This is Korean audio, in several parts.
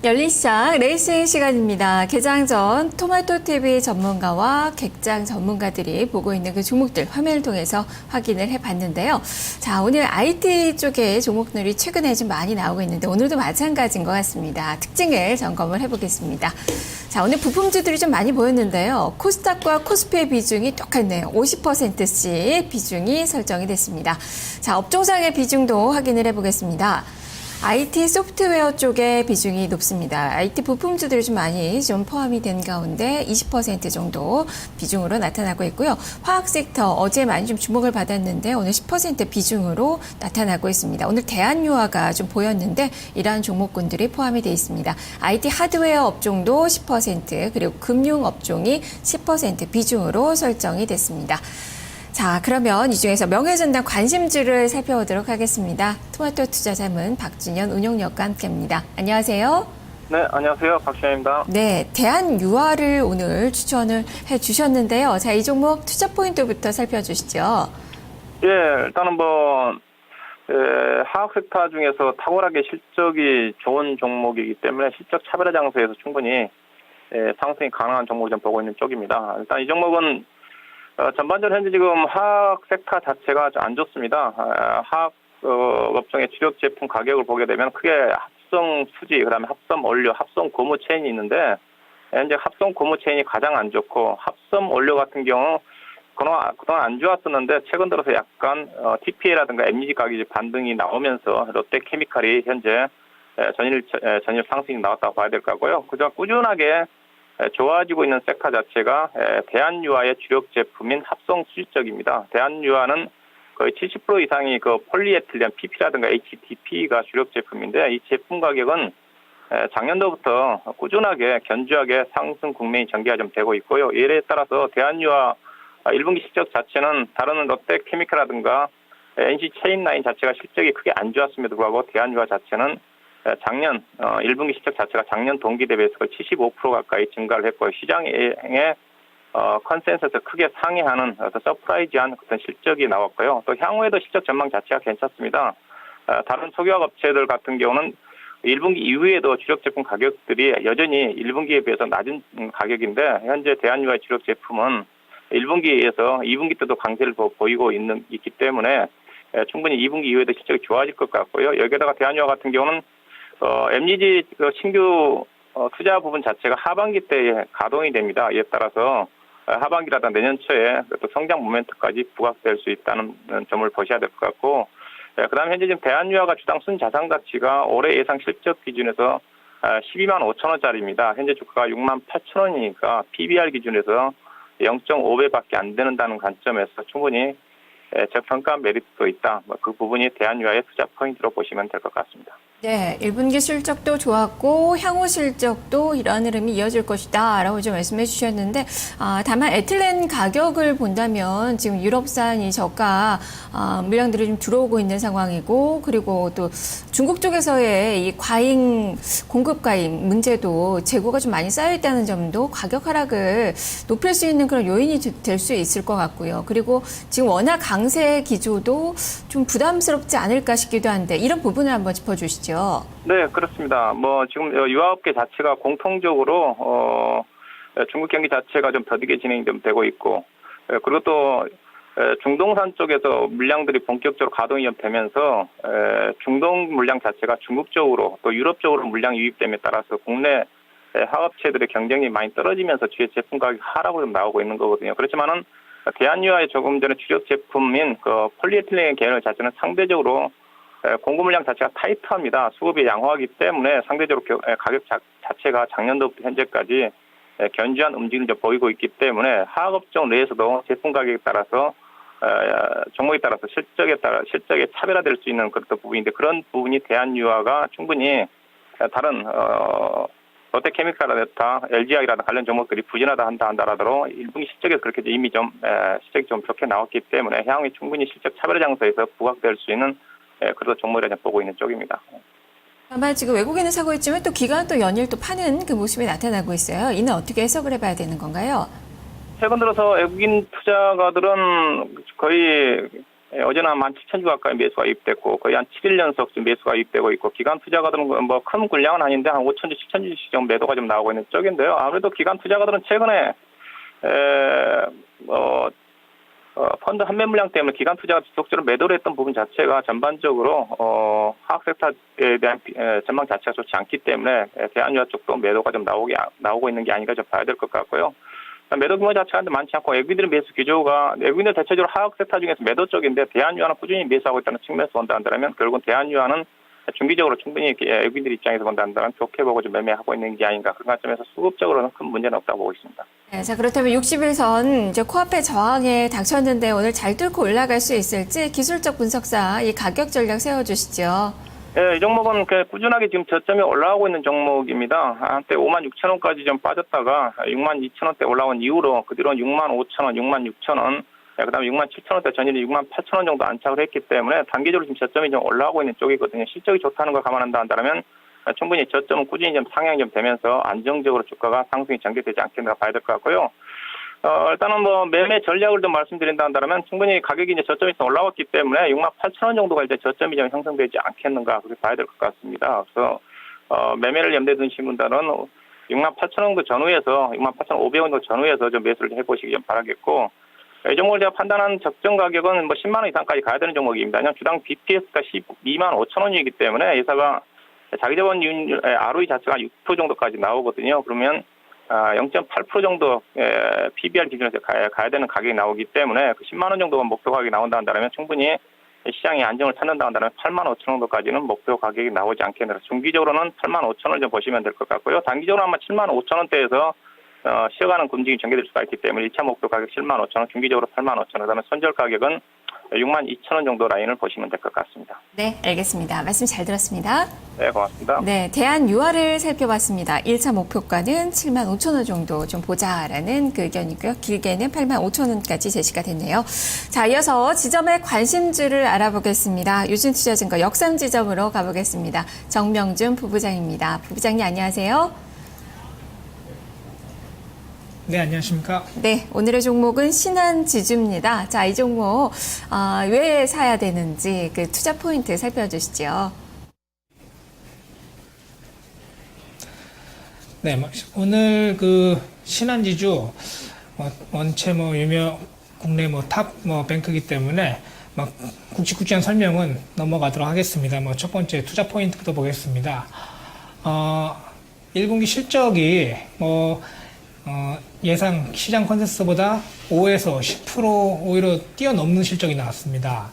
열린 시장 레이싱 시간입니다. 개장 전 토마토TV 전문가와 객장 전문가들이 보고 있는 그 종목들 화면을 통해서 확인을 해봤는데요. 자, 오늘 IT 쪽의 종목들이 최근에 좀 많이 나오고 있는데 오늘도 마찬가지인 것 같습니다. 특징을 점검을 해보겠습니다. 자, 오늘 부품주들이 좀 많이 보였는데요. 코스닥과 코스피의 비중이 똑같네요. 50%씩 비중이 설정이 됐습니다. 자, 업종상의 비중도 확인을 해보겠습니다. IT 소프트웨어 쪽의 비중이 높습니다. IT 부품주들이 좀 많이 좀 포함이 된 가운데 20% 정도 비중으로 나타나고 있고요. 화학 섹터 어제 많이 좀 주목을 받았는데 오늘 10% 비중으로 나타나고 있습니다. 오늘 대한유화가 좀 보였는데 이러한 종목군들이 포함이 되어 있습니다. IT 하드웨어 업종도 10% 그리고 금융 업종이 10% 비중으로 설정이 됐습니다. 자, 그러면 이 중에서 명예전당 관심주를 살펴보도록 하겠습니다. 토마토 투자자문 박준현 운용역과 함께합니다. 안녕하세요. 네, 안녕하세요. 박준현입니다. 네, 대한유화를 오늘 추천을 해주셨는데요. 자, 이 종목 투자 포인트부터 살펴주시죠. 예, 일단은 화학 섹터 중에서 탁월하게 실적이 좋은 종목이기 때문에 실적 차별화 장세에서 충분히 상승이 가능한 종목을 좀 보고 있는 쪽입니다. 일단 이 종목은 전반적으로 현재 지금 화학 섹터 자체가 좀 안 좋습니다. 화학 업종의 주력 제품 가격을 보게 되면 크게 합성 수지, 그다음에 합성 원료, 합성 고무 체인이 있는데 현재 합성 고무 체인이 가장 안 좋고 합성 원료 같은 경우 그동안 안 좋았었는데 최근 들어서 약간 TPA라든가 MG 가격이 반등이 나오면서 롯데케미칼이 현재 전일 상승이 나왔다고 봐야 될 거고요. 그저 꾸준하게 좋아지고 있는 섹터 자체가 대한유화의 주력 제품인 합성 수지적입니다. 대한유화는 거의 70% 이상이 그 폴리에틸렌 PP라든가 HDP가 주력 제품인데 이 제품 가격은 작년도부터 꾸준하게 견조하게 상승 국면이 전개가 좀 되고 있고요. 이에 따라서 대한유화 1분기 실적 자체는 다른 롯데케미칼이라든가 NC 체인라인 자체가 실적이 크게 안 좋았음에도 불구하고 대한유화 자체는 작년 1분기 실적 자체가 작년 동기 대비해서 75% 가까이 증가를 했고요. 시장의 컨센서스 크게 상회하는 서프라이즈한 그런 실적이 나왔고요. 또 향후에도 실적 전망 자체가 괜찮습니다. 다른 석유화학 업체들 같은 경우는 1분기 이후에도 주력 제품 가격들이 여전히 1분기에 비해서 낮은 가격인데 현재 대한유화의 주력 제품은 1분기에서 2분기 때도 강세를 보이고 있기 때문에 충분히 2분기 이후에도 실적이 좋아질 것 같고요. 여기에다가 대한유화 같은 경우는 MGG 신규 투자 부분 자체가 하반기 때 가동이 됩니다. 이에 따라서 하반기라든가 내년 초에 또 성장 모멘트까지 부각될 수 있다는 점을 보셔야 될 것 같고, 그다음에 현재 지금 대한유화가 주당 순자산 가치가 올해 예상 실적 기준에서 12만 5천 원짜리입니다. 현재 주가가 6만 8천 원이니까 PBR 기준에서 0.5배밖에 안 되는다는 관점에서 충분히 저평가 메리트도 있다. 그 부분이 대한유화의 투자 포인트로 보시면 될 것 같습니다. 네, 1분기 실적도 좋았고 향후 실적도 이러한 흐름이 이어질 것이다 라고 좀 말씀해 주셨는데 다만 에틸렌 가격을 본다면 지금 유럽산 이 저가 물량들이 좀 들어오고 있는 상황이고 그리고 또 중국 쪽에서의 이 과잉 공급 과잉 문제도 재고가 좀 많이 쌓여 있다는 점도 가격 하락을 높일 수 있는 그런 요인이 될 수 있을 것 같고요. 그리고 지금 워낙 강세 기조도 좀 부담스럽지 않을까 싶기도 한데 이런 부분을 한번 짚어주시죠. 네, 그렇습니다. 지금 유화업계 자체가 공통적으로 중국 경기 자체가 좀 더디게 진행이 좀 되고 있고, 그리고 또 중동산 쪽에서 물량들이 본격적으로 가동이 좀 되면서 중동 물량 자체가 중국 쪽으로 또 유럽 쪽으로 물량 유입됨에 따라서 국내 화학업체들의 경쟁력이 많이 떨어지면서 주요 제품 가격 하락으로 좀 나오고 있는 거거든요. 그렇지만은 대한유화의 조금 전에 주력 제품인 그 폴리에틸렌 계열 자체는 상대적으로 공급 물량 자체가 타이트합니다. 수급이 양호하기 때문에 상대적으로 가격 자체가 작년도부터 현재까지 견조한 움직임을 보이고 있기 때문에 화학업종 내에서도 제품 가격에 따라서 종목에 따라서 실적에 차별화될 수 있는 그런 부분인데 그런 부분이 대한유화가 충분히 다른 롯데케미칼이라든가 LG화학이라든가 관련 종목들이 부진하다 한다라도 1분기 실적에서 그렇게 이미 실적이 좀 좋게 나왔기 때문에 향후에 충분히 실적 차별화 장세에서 부각될 수 있는 그래서 종목이라 보고 있는 쪽입니다. 아마 지금 외국인은 사고 있지만 또 기관 또 연일 또 파는 그 모습이 나타나고 있어요. 이는 어떻게 해석을 해봐야 되는 건가요? 최근 들어서 외국인 투자가들은 거의 어제는 한 17,000주 가까이 매수가 유입됐고 거의 한 7일 연속 좀 매수가 유입되고 있고 기관 투자가들은 뭐 큰 분량은 아닌데 한 5,000주, 10,000주씩 좀 매도가 좀 나오고 있는 쪽인데요. 아무래도 기관 투자가들은 최근에 펀드 환매 물량 때문에 기관 투자가 지속적으로 매도를 했던 부분 자체가 전반적으로 화학 섹터에 대한 전망 자체가 좋지 않기 때문에 대한유화 쪽도 매도가 좀 나오고 있는 게 아닌가 좀 봐야 될 것 같고요. 매도 규모 자체가 많지 않고 외국인들의 매수 기조가 외국인들 대체적으로 화학 섹터 중에서 매도 쪽인데 대한유화는 꾸준히 매수하고 있다는 측면에서 본다면 결국은 대한유화는 중기적으로 충분히 외국인들 입장에서 본다면 좋게 보고 좀 매매하고 있는 게 아닌가 그런 관점에서 수급적으로는 큰 문제는 없다고 보고 있습니다. 네, 자, 그렇다면 60일선 이제 코앞에 저항에 닥쳤는데 오늘 잘 뚫고 올라갈 수 있을지 기술적 분석사 이 가격 전략 세워주시죠. 네, 이 종목은 꾸준하게 지금 저점이 올라오고 있는 종목입니다. 한때 56,000원까지 좀 빠졌다가 62,000원대 올라온 이후로 그 뒤로 65,000원, 66,000원, 그다음에 67,000원대 전일이 68,000원 정도 안착을 했기 때문에 단기적으로 지금 저점이 좀 올라오고 있는 쪽이거든요. 실적이 좋다는 걸 감안한다면 충분히 저점은 꾸준히 좀 상향이 좀 되면서 안정적으로 주가가 상승이 전개되지 않겠는가 봐야 될 것 같고요. 일단은 뭐 매매 전략을 좀 말씀드린다면 충분히 가격이 이제 저점이 올라왔기 때문에 68,000원 정도가 이제 저점이 좀 형성되지 않겠는가 그렇게 봐야 될 것 같습니다. 그래서 매매를 염두에 두신 분들은 68,000원 그 전후에서 68,500원 그 전후에서 좀 매수를 해보시기 좀 바라겠고 이 종목을 제가 판단한 적정 가격은 뭐 10만 원 이상까지 가야 되는 종목입니다. 그냥 주당 BPS가 12만 5천 원이기 때문에 회사가 자기 자본율 ROE 자체가 6% 정도까지 나오거든요. 그러면 0.8% 정도 PBR 기준에서 가야 되는 가격이 나오기 때문에 그 10만 원 정도가 목표 가격이 나온다면 충분히 시장이 안정을 찾는다면 8만 5천 원 정도까지는 목표 가격이 나오지 않겠나. 중기적으로는 8만 5천 원을 좀 보시면 될 것 같고요. 단기적으로 아마 7만 5천 원대에서 쉬어가는 움직임이 전개될 수가 있기 때문에 1차 목표 가격 7만 5천 원, 중기적으로 8만 5천 원, 그다음에 손절 가격은 6만 2천 원 정도 라인을 보시면 될 것 같습니다. 네, 알겠습니다. 말씀 잘 들었습니다. 네, 고맙습니다. 네, 대한유화를 살펴봤습니다. 1차 목표가는 7만 5천 원 정도 좀 보자라는 그 의견이고요. 길게는 8만 5천 원까지 제시가 됐네요. 자, 이어서 지점의 관심주를 알아보겠습니다. 유진투자증권 역삼지점으로 가보겠습니다. 정명준 부부장입니다. 부부장님 안녕하세요. 네, 안녕하십니까. 네, 오늘의 종목은 신한지주입니다. 자, 이 종목 왜 사야 되는지 그 투자 포인트 살펴주시죠. 네, 오늘 그 신한지주 원체 유명 국내 탑 뱅크이기 때문에 굵직굵직한 설명은 넘어가도록 하겠습니다. 첫 번째 투자 포인트부터 보겠습니다. 1분기 실적이 예상 시장 컨센서스보다 5에서 10% 오히려 뛰어넘는 실적이 나왔습니다.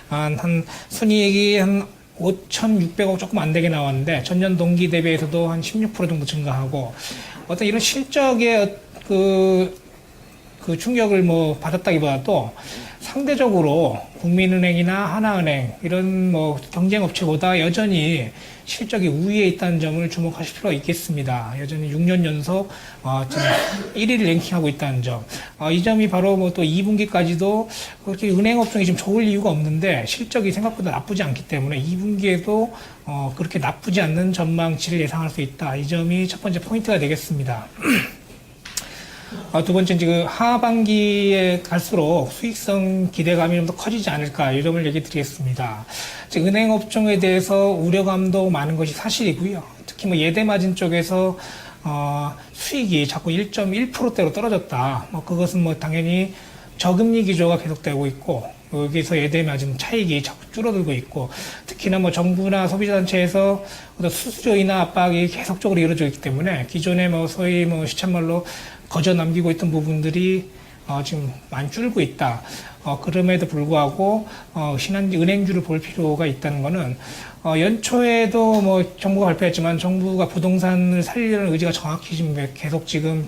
한 순이익이 한 5,600억 조금 안 되게 나왔는데 전년 동기 대비해서도 한 16% 정도 증가하고 어떤 이런 실적의 그 충격을 받았다기보다도 상대적으로 국민은행이나 하나은행 이런 경쟁업체보다 여전히 실적이 우위에 있다는 점을 주목하실 필요가 있겠습니다. 여전히 6년 연속 지금 1위를 랭킹하고 있다는 점. 이 점이 바로 또 2분기까지도 그렇게 은행업종이 지금 좋을 이유가 없는데 실적이 생각보다 나쁘지 않기 때문에 2분기에도 그렇게 나쁘지 않는 전망치를 예상할 수 있다. 이 점이 첫 번째 포인트가 되겠습니다. 두 번째, 지금 하반기에 갈수록 수익성 기대감이 좀 더 커지지 않을까, 이 점을 얘기 드리겠습니다. 즉, 은행업종에 대해서 우려감도 많은 것이 사실이고요. 특히 예대마진 쪽에서, 수익이 자꾸 1.1%대로 떨어졌다. 그것은 당연히 저금리 기조가 계속되고 있고, 여기서 예대마진 차익이 자꾸 줄어들고 있고, 특히나 정부나 소비자단체에서 수수료이나 압박이 계속적으로 이루어지고 있기 때문에 기존에 소위 시쳇말로 거저 남기고 있던 부분들이 지금 많이 줄고 있다. 그럼에도 불구하고 은행주를 볼 필요가 있다는 것은 연초에도 정부가 발표했지만 정부가 부동산을 살리려는 의지가 정확히 지금 계속 지금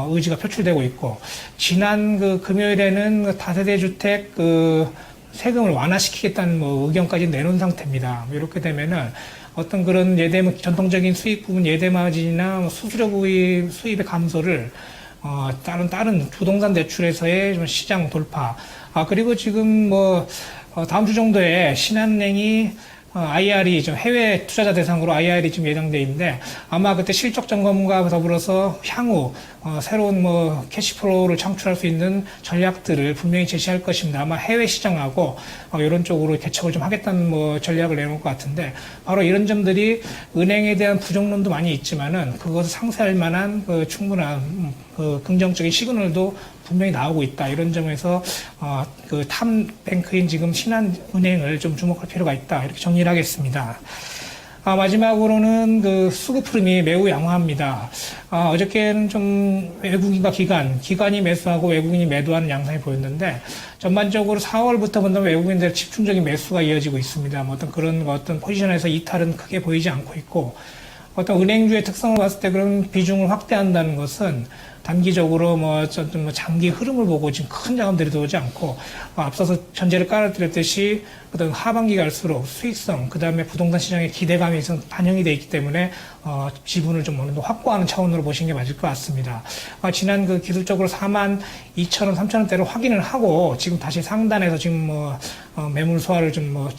의지가 표출되고 있고 지난 금요일에는 다세대 주택 세금을 완화시키겠다는 의견까지 내놓은 상태입니다. 이렇게 되면은 어떤 그런 전통적인 수익 부분 예대마진이나 수수료 수입의 감소를 다른 부동산 대출에서의 좀 시장 돌파. 그리고 지금 다음 주 정도에 신한은행이 IR이 좀 해외 투자자 대상으로 IR이 지금 예정돼 있는데 아마 그때 실적 점검과 더불어서 향후 새로운 캐시플로우를 창출할 수 있는 전략들을 분명히 제시할 것입니다. 아마 해외 시장하고 이런 쪽으로 개척을 좀 하겠다는 전략을 내놓을 것 같은데 바로 이런 점들이 은행에 대한 부정론도 많이 있지만은 그것을 상쇄할 만한 충분한 긍정적인 시그널도 분명히 나오고 있다. 이런 점에서 탑뱅크인 지금 신한은행을 좀 주목할 필요가 있다. 이렇게 정리를 하겠습니다. 마지막으로는 수급 흐름이 매우 양호합니다. 어저께는 좀 외국인과 기관이 매수하고 외국인이 매도하는 양상이 보였는데 전반적으로 4월부터 본다면 외국인들의 집중적인 매수가 이어지고 있습니다. 어떤 포지션에서 이탈은 크게 보이지 않고 있고 어떤 은행주의 특성을 봤을 때 그런 비중을 확대한다는 것은 단기적으로 장기 흐름을 보고 지금 큰 자금들이 들어오지 않고 앞서서 전제를 깔아드렸듯이 어떤 하반기 갈수록 수익성 그다음에 부동산 시장의 기대감이 반영이 돼 있기 때문에 지분을 좀 어느 정도 확보하는 차원으로 보시는 게 맞을 것 같습니다. 지난 기술적으로 42,000원, 3,000원대로 확인을 하고 지금 다시 상단에서 지금 매물 소화를 좀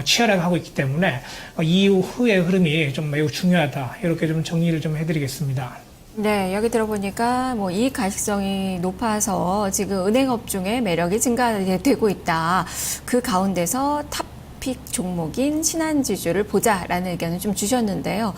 치열하게 하고 있기 때문에 이후의 흐름이 좀 매우 중요하다. 이렇게 좀 정리를 좀 해드리겠습니다. 네, 여기 들어보니까 이익 가식성이 높아서 지금 은행업종의 매력이 증가되고 있다. 그 가운데서 탑픽 종목인 신한지주를 보자라는 의견을 좀 주셨는데요.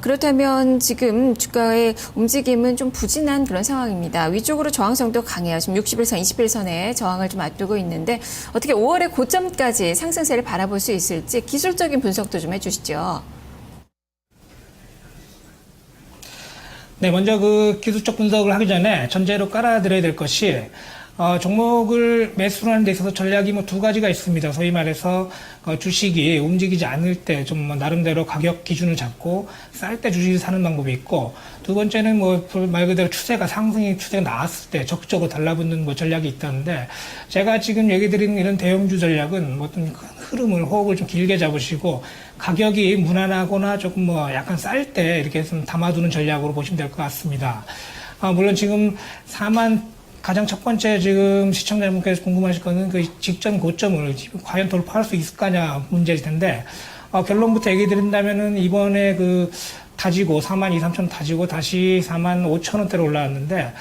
그렇다면 지금 주가의 움직임은 좀 부진한 그런 상황입니다. 위쪽으로 저항성도 강해요. 지금 60일선, 20일선에 저항을 좀 앞두고 있는데 어떻게 5월의 고점까지 상승세를 바라볼 수 있을지 기술적인 분석도 좀 해주시죠. 네, 먼저 기술적 분석을 하기 전에 전제로 깔아드려야 될 것이 종목을 매수를 하는 데 있어서 전략이 두 가지가 있습니다. 소위 말해서 주식이 움직이지 않을 때 좀 나름대로 가격 기준을 잡고 쌀 때 주식을 사는 방법이 있고 두 번째는 말 그대로 추세가 나왔을 때 적극적으로 달라붙는 전략이 있다는데 제가 지금 얘기 드리는 이런 대형주 전략은 어떤 흐름을 호흡을 좀 길게 잡으시고 가격이 무난하거나 조금 약간 쌀 때 이렇게 좀 담아두는 전략으로 보시면 될 것 같습니다. 물론 지금 가장 첫 번째 지금 시청자분께서 궁금하실 거는 직전 고점을 과연 돌파할 수 있을 거냐 문제일 텐데, 결론부터 얘기 드린다면은 이번에 다지고 42,000원 다지고 다시 45,000원대로 올라왔는데,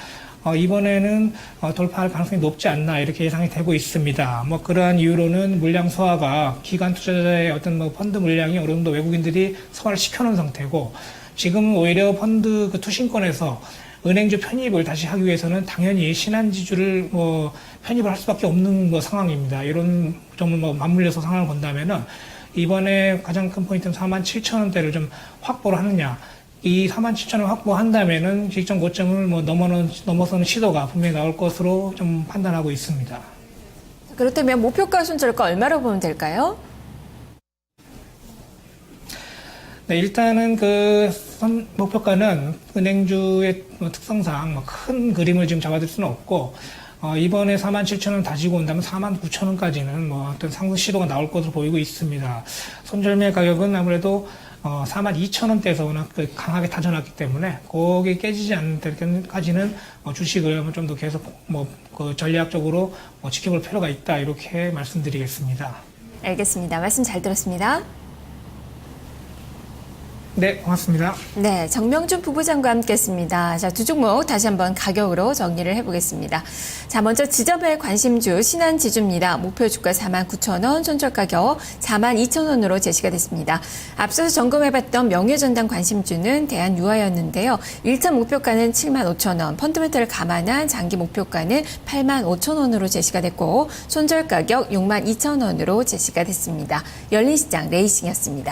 이번에는 돌파할 가능성이 높지 않나 이렇게 예상이 되고 있습니다. 그러한 이유로는 물량 소화가 기관 투자자의 어떤 펀드 물량이 어느 정도 외국인들이 소화를 시켜놓은 상태고, 지금 오히려 펀드 투신권에서 은행주 편입을 다시 하기 위해서는 당연히 신한지주를 편입을 할 수밖에 없는 상황입니다. 이런 점을 맞물려서 상황을 본다면은 이번에 가장 큰 포인트는 47,000원대를 좀 확보를 하느냐. 이 47,000원 확보한다면은 직전 고점을 넘어서는 시도가 분명히 나올 것으로 좀 판단하고 있습니다. 그렇다면 목표가 순저가 얼마로 보면 될까요? 네, 일단은 목표가는 은행주의 특성상 큰 그림을 지금 잡아둘 수는 없고, 이번에 47,000원 다지고 온다면 49,000원까지는 어떤 상승 시도가 나올 것으로 보이고 있습니다. 손절매 가격은 아무래도 42,000원대에서 워낙 강하게 다져놨기 때문에 거기 깨지지 않는 데까지는 주식을 좀 더 계속 전략적으로 지켜볼 필요가 있다. 이렇게 말씀드리겠습니다. 알겠습니다. 말씀 잘 들었습니다. 네, 고맙습니다. 네, 정명준 부부장과 함께했습니다. 자, 두 종목 다시 한번 가격으로 정리를 해보겠습니다. 자, 먼저 지점의 관심주 신한지주입니다. 목표 주가 49,000원, 손절 가격 42,000원으로 제시가 됐습니다. 앞서서 점검해봤던 명예전당 관심주는 대한유아였는데요. 1차 목표가는 75,000원, 펀드멘탈을 감안한 장기 목표가는 85,000원으로 제시가 됐고 손절 가격 62,000원으로 제시가 됐습니다. 열린시장 레이싱이었습니다.